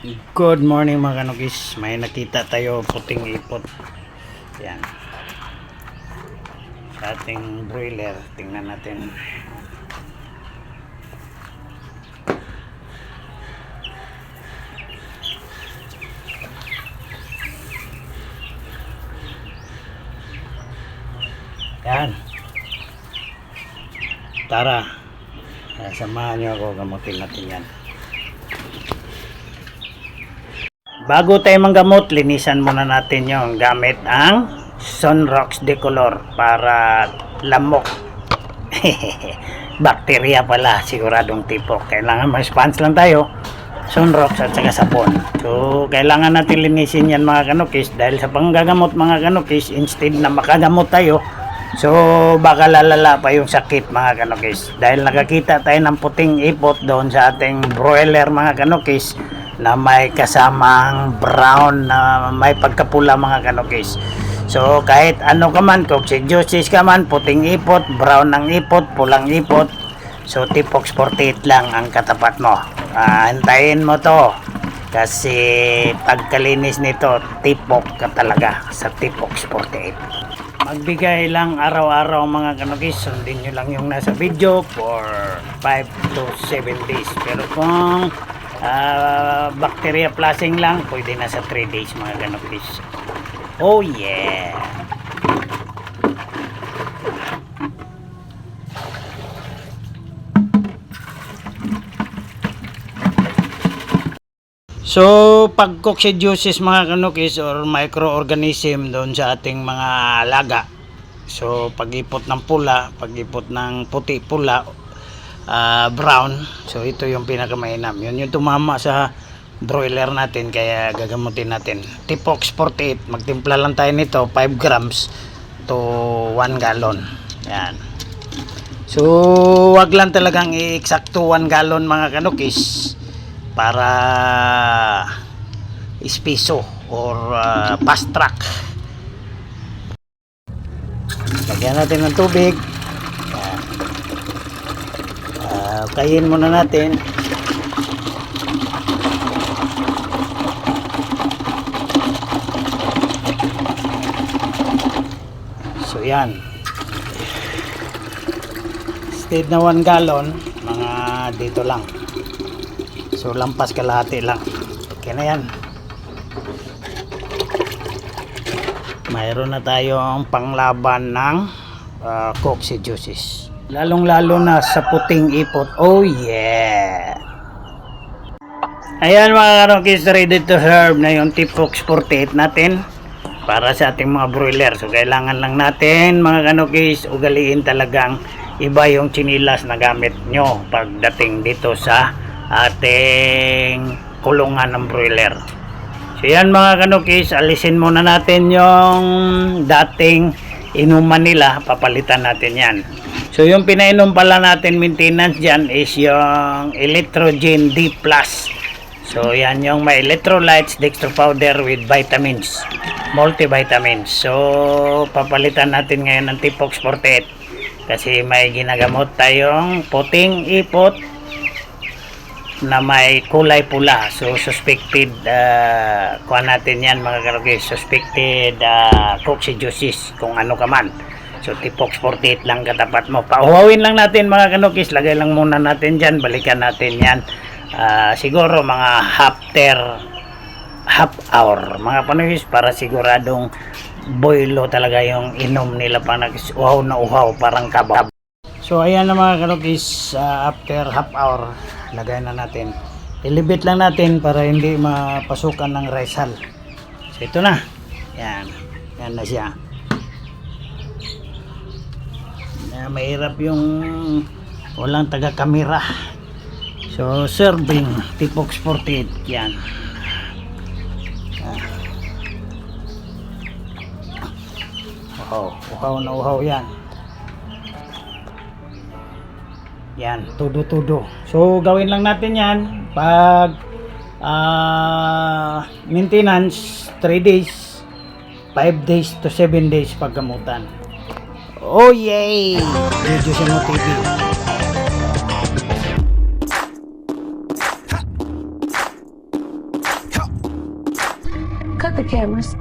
Good morning mga kanukis. May nakita tayo puting ipot. Yan. Sa ating broiler. Tingnan natin. Yan. Tara. Samahan nyo ako. Gamutin natin yan. Bago tayo manggamot, linisan muna natin yung gamit ang Sunrox Decolor para lamok. Bakterya pala, siguradong tipok. Kailangan ma-sponge lang tayo, Sunrox at saka sabon. So, kailangan natin linisin yan mga kanukis dahil sa panggagamot mga kanukis, instead na makagamot tayo, so baka lalala pa yung sakit mga kanukis. Dahil nakakita tayo ng puting ipot doon sa ating broiler mga kanukis, na may kasamang brown na may pagkapula mga kanukis. So kahit ano ka man, coccidiosis ka man, puting ipot, brown ng ipot, pulang ipot, so Tipox 48 lang ang katapat mo. Hintayin mo to kasi pagkalinis nito tipok ka talaga sa Tipox 48. Magbigay lang araw-araw mga kanukis, sundin nyo lang yung nasa video for 5 to 7 days. Pero kung bacteria flushing lang, pwede na sa 3 days mga kanukis. Oh yeah. So pag coccidiosis mga kanukis or microorganism doon sa ating mga alaga, so pag-ipot ng pula, pag-ipot ng puti pula, brown, so ito yung pinakamainam, yun yung tumama sa broiler natin, kaya gagamutin natin. Tipox 48, magtimpla lang tayo nito 5 grams to 1 gallon. Yan. So wag lang talagang i-eksakto 1 gallon mga kanukis para ispiso or fast track. Lagyan natin ng tubig. Kayin muna natin. So yan, instead na 1 gallon, mga dito lang, so lampas kalahati lang. Okay na yan. Mayroon na tayong panglaban ng coccidiosis, lalong lalo na sa puting ipot. Oh yeah. Ayan mga kanukis, ready to serve na yung Tipox 48 natin para sa ating mga broiler. So kailangan lang natin mga kanukis, ugaliin talagang iba yung chinilas na gamit nyo pagdating dito sa ating kulungan ng broiler. So yan mga kanukis, alisin muna natin yung dating inuman nila, papalitan natin yan. So yung pinainom pala natin maintenance dyan is yung Electrogen D+. So yan yung may electrolytes, dextro powder with vitamins, multivitamins. So papalitan natin ngayon ng Tipox 48 kasi may ginagamot tayong puting ipot na may kulay pula. So suspected kuha natin yan mga kanukis, suspected coccidiosis kung ano ka man. So Tipox 48 lang katapat mo. Pauhawin lang natin mga kanukis, lagay lang muna natin dyan, balikan natin yan siguro mga half hour mga kanukis, para siguradong boilo talaga yung inom nila panagis, uhaw na uhaw, parang kabab. So ayan na mga kanukis, after half hour lagay na natin, ilibit lang natin para hindi mapasukan ng rice hull. So ito na, yan na siya. Mahirap yung walang taga-kamera. So serving Tipox 48 yan. Uhaw na uhaw yan. Yan, tudo-tudo. So gawin lang natin yan pag maintenance 3 days, 5 days to 7 days paggamutan. Oh yay! Video sa TV. Cut the cameras.